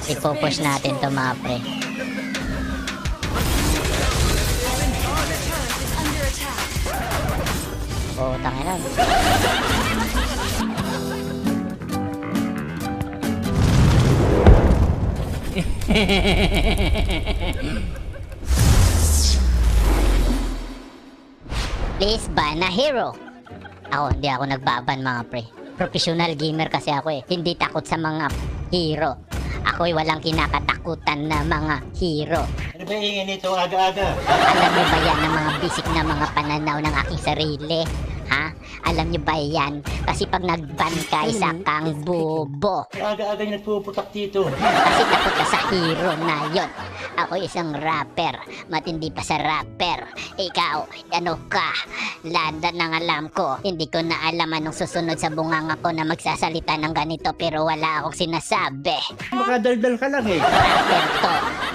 Ipo-push natin to mga pre. Oh, tangina. Please ban na hero. Hindi ako nagbaban mga pre. Professional gamer kasi ako eh. Hindi takot sa mga hero. Ako'y walang kinakatakutan na mga hero. Ano ba yung nito aga-aga? Alam niyo ba yan ang mga basic na mga pananaw ng aking sarili? Ha? Alam niyo ba yan? Kasi pag nag-ban ka, isa kang bobo. Aga-aga yung nagpuputak dito. Kasi takot ka sa hero na yon. Ako isang rapper. Matindi pa sa rapper. Ikaw, ano ka? Lada ng alam ko. Hindi ko na alam anong susunod sa bunganga ko na magsasalita ng ganito pero wala akong sinasabi. Makadaldal ka lang eh. Rapper to.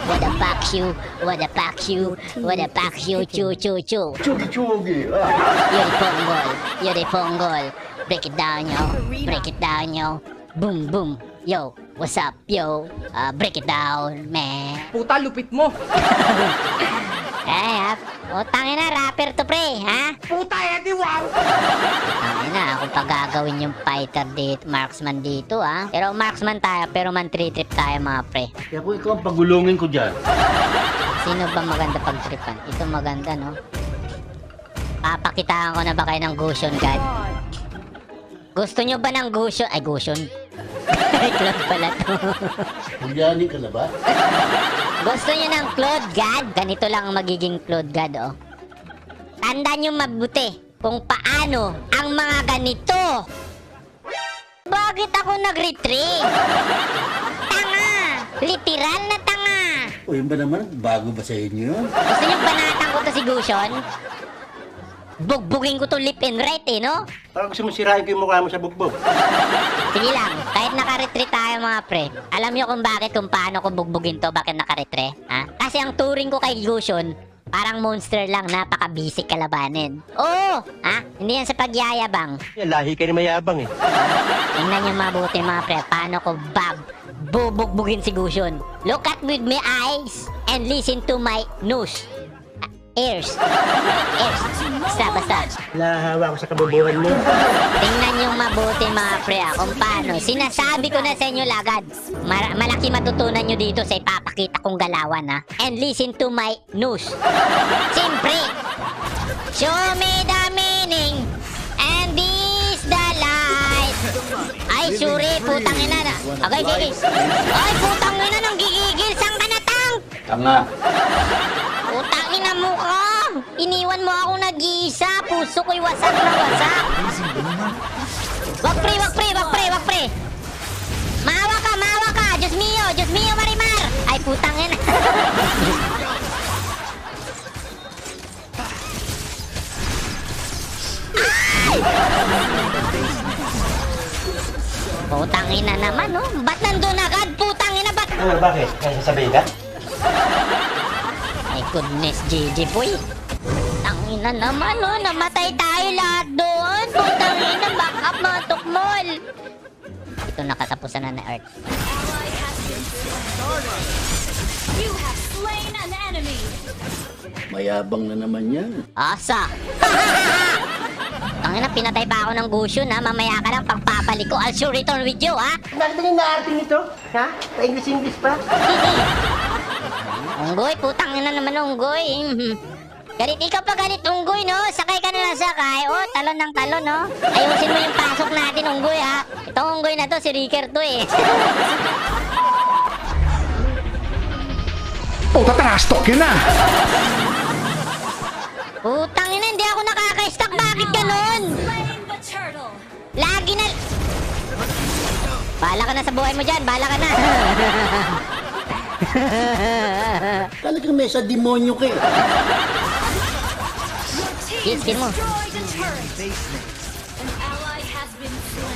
What a pack you, what a pack you, what a pack you, chu chu chu. Chugi-chugi. Yuri Ponggol, Yuri Ponggol. Break it down, yo. Break it down, yo. Boom, boom. Yo, what's up, yo? Break it down, man. Puta, lupit mo! Tangin na, rapper to, pre, ha? Puta, Eddie, wow! Tangin na, ako pa gagawin yung fighter dito, marksman dito, ha? Pero marksman tayo, pero man 3-trip tayo, mga pre. Kaya kung ikaw ang pagulungin ko dyan. Sino ba maganda pag-tripan? Ito maganda, no? Papakitaan ko na ba kayo ng Gusion God? Gusto nyo ba ng Gusion? Ay, Gusion. Claude pala to. Hulyani ka na ba? Gusto nyo ng Claude God? Ganito lang ang magiging Claude God, oh. Tandaan nyo mabuti kung paano ang mga ganito. Bakit ako nag-retrieve? Tanga! Literal na tanga! O yun ba naman? Bago ba sa inyo yun? Gusto nyo banatan ko to si Gusion? Bugbugin ko to lip and right eh, no? Parang gusto mo sirain ko yung mukha mo sa bugbog. Sige lang, kahit naka-retreat tayo mga pre. Alam nyo kung paano ko bugbugin to, bakit naka-retreat? Ha? Kasi ang turing ko kay Gusion, parang monster lang, napaka-basic kalabanin. Oo! Ha? Hindi yan sa pagyayabang. Lahi ka ni mayabang eh. Tingnan nyo mabuti mga pre, paano ko bubugbugin si Gusion. Look at with my eyes and listen to my nose. Ears. Basta. Nahahawa ko sa kabubuhan mo. Tingnan nyo mabuti mga pre kung paano. Sinasabi ko na sa inyo lagad. Malaki matutunan nyo dito sa ipapakita kong galawan ha. And listen to my nose. Siyempre. Show me the meaning. And this the light. Ay, suri. Putang ina na. Okay. Ay, putang ina nang gigigil. Saan ka na tang? Tanga. Putang ina mo ka! Iniwan mo ako nag-iisa! Puso ko'y wasak na wasak! Wag pre! Mawa ka! Diyos mio, Marimar! Ay, putang ina! Ay! Putang ina naman, oh! Ba't nandun agad? Putang ina, ba't? Ano, bakit? Kaya sasabihin ka? My goodness, GG boy. Tangina naman, oh. Namatay tayo lahat doon. Tangina, back up mga tukmol. Ito nakatapusan na Earth. You have slain an enemy. Mayabang na naman yan. Asa. Tangina, pinatay pa ako ng Gusion, ha. Mamaya ka lang pagpapalik ko. I'll sure return with you, ha. Bakit yung naarte nito? Ha? Pa-English pa? Unggoy, putang ina naman unggoy. Galit, ikaw pa galit unggoy, no? Sakay ka na ng sakay. Oh, talon ng talon, no? Ayusin mo yung pasok natin, unggoy, ha? Itong unggoy na to, si Ricker to, eh. Puta, trastok yun na! Putang ina, hindi ako nakaka-stack. Bakit ganun? Slain the turtle. Lagi na... Bahala ka na sa buhay mo dyan. Bahala ka na. Talagang may sa demonyo ka eh. Skill mo. Destroyed a turret. An ally has been slain.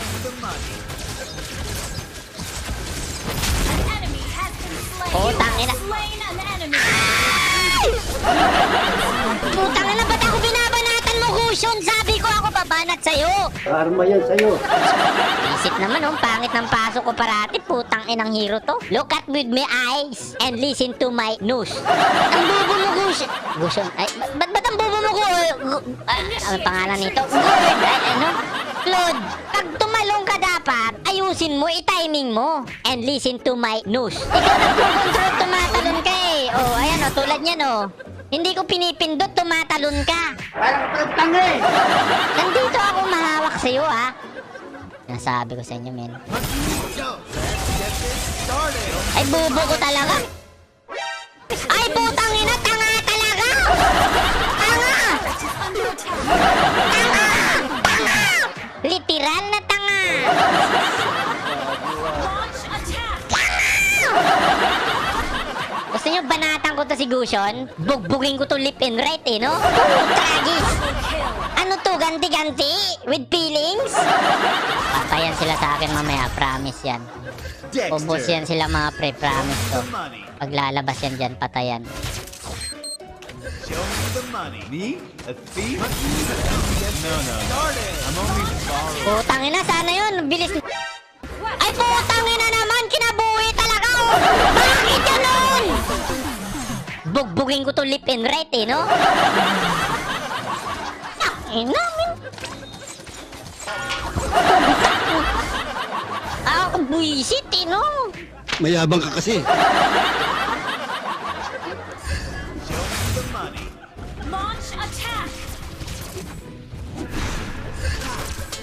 An enemy has been slain. Putang ina. Slain an enemy. Putang ina, ba't ako binabanatan mo, Gusion? Sabi ko ako babanat sa'yo. Karma yan sa'yo. Isip naman, oh, pangit ng paso ko parati. Putang inang hero to. Look at with my eyes and listen to my nose. Ang bobo mo, Gush. Gushon. Ay, ba't ang bobo mo ko? Ano pangalan nito? Good. Ay, ano? Claude, pag tumalong ka dapat, ayusin mo, i-timing mo. And listen to my nose. Ikaw nagkukontrol, tumatalon ka eh. Oh, ayan oh, tulad niyan oh. Hindi ko pinipindot, tumatalon ka. Parang pagtanga eh. Nandito ako mahawak sa'yo, ha? Nasabi ko sa inyo, men. Ay, bubo ko talaga. Ay, putang ina, tanga talaga! Tanga! Tanga! Tanga! Literal na tanga! Gusto nyo banatan ko to si Gushon? Bugbugin ko to lip and right eh, no? Tragis! Ano to? Ganti-ganti? With feelings? Patayan sila sa akin mamaya, promise yan. Ubus yan sila mga pre, promise to. Paglalabas yan dyan, patayan. Show me the money. Me? A thief? No. I'm only borrowing. Putangina, sana yun. Bilis. Ay, putangina naman. Kinabuhi talaga. Oh. Bakit ganun? Bugbugin ko to lip and right eh, no? Ina, min. Ako buisit eh, no? Mayabang ka kasi. Show me the money. Launch attack!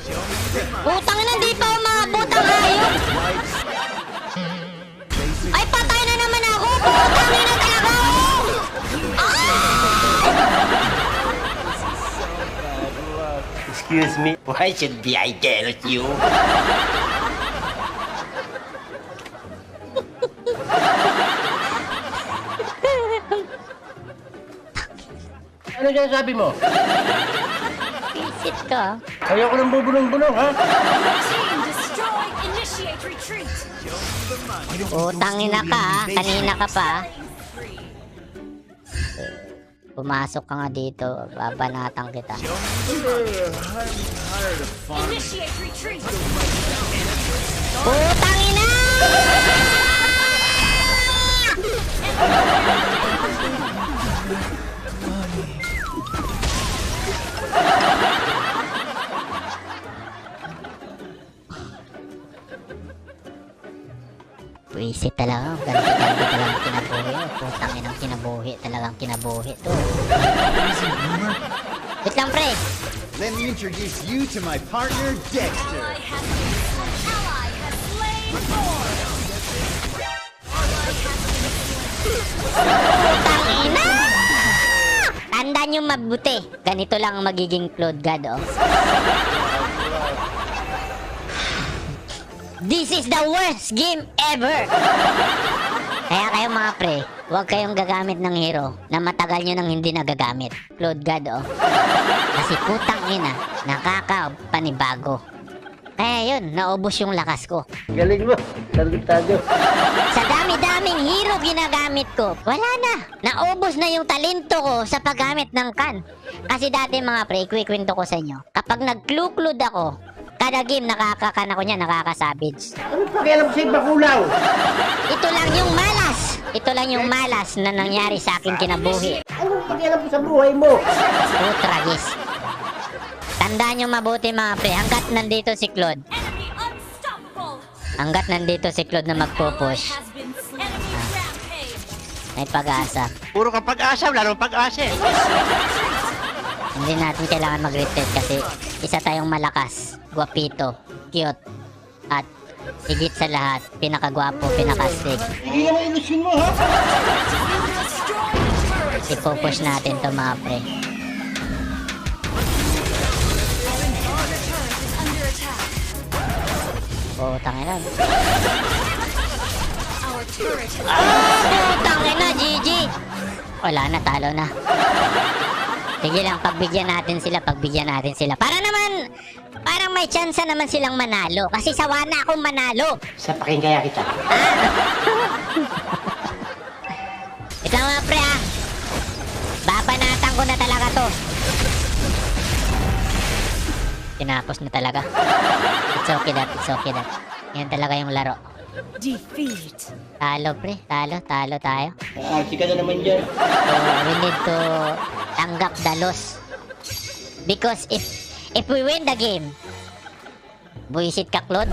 Show me the money. Putangina, di pa umabot ang hayop. Ay, patay na naman ako. Putangina talaga. Excuse me, why should be I jealous you? Ano dyan sabi mo? Visit ka. Ayoko ng bubulong-bulong, ha? Team destroyed! Initiate retreat! Putangina ka, ha? Kanina ka pa. Pumasok ka nga dito, babanatan kita. Initiate retreat! Putangina! Buisit talaga, ganti-ganti talagang kinabuhi. Putanginang kinabuhi, talagang kinabuhi to. Wait lang, pre. Let me introduce you to my partner, Dexter. Ally has slain Thor! Putangina! Tandaan nyo mabuti. Ganito lang ang magiging Claude God, oh. This is the worst game ever! Kaya kayo mga pre, huwag kayong gagamit ng hero na matagal nyo nang hindi nagagamit. Claude God, oh. Kasi putang ina, nakakapanibago. Kaya yun, naubos yung lakas ko. Galing mo. Talentado. Sa dami-daming hero ginagamit ko, wala na. Naubos na yung talento ko sa paggamit ng kan. Kasi dati mga pre, kwento ko sa inyo, kapag nag-clue-clued ako, kada game nakakakan ako niya, nakakasabage. Ano pakialam sa iba kulaw? Ito lang yung malas. Ito lang yung malas na nangyari sa akin kinabuhi. Ano pakialam sa buhay mo? Tragis. Tandaan nyo mabuti mga pre, hanggat nandito si Claude. Enemy unstoppable! Hanggat nandito si Claude na magpupush, Has been enemy rampage! may pag-asa. Puro ka pag-asa, wala namang pag-asa eh. Hindi natin kailangan mag-retreat kasi isa tayong malakas, guwapito, cute, at higit sa lahat, pinakagwapo, pinakastig. Hindi naman ilusyon mo, ha? Ipupush natin to mga pre. Under attack! Putangina. Our turret has Putangina, GG! Wala na, talo na. Sige lang, pagbigyan natin sila. Para naman, parang may chance naman silang manalo. Kasi sawa na akong manalo. Sa pakinggan kita. Ito mga pre ha. Babanatan ko na talaga to. Tinapos na talaga. It's okay that. Yan talaga yung laro. Defeat. Talo pre, talo tayo. Arsi ka na naman dyan. So we need to tanggap the loss. Because if we win the game, buisit ka, Claude.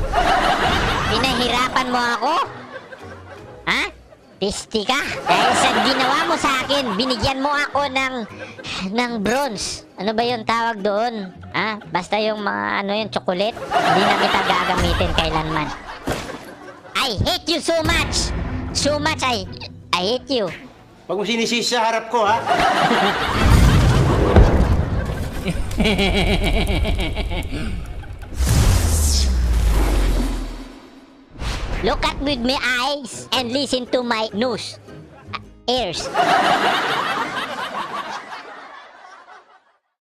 Pinahirapan mo ako? Ha? Tisti ka? Dahil sa ginawa mo sa akin, binigyan mo ako ng bronze. Ano ba yung tawag doon? Ha? Basta yung mga yung chocolate. Hindi na kita gagamitin kailanman. I hate you so much! So much I hate you. Huwag mo sinisisi sa harap ko, ha? Look at with my eyes and listen to my nose. Ears.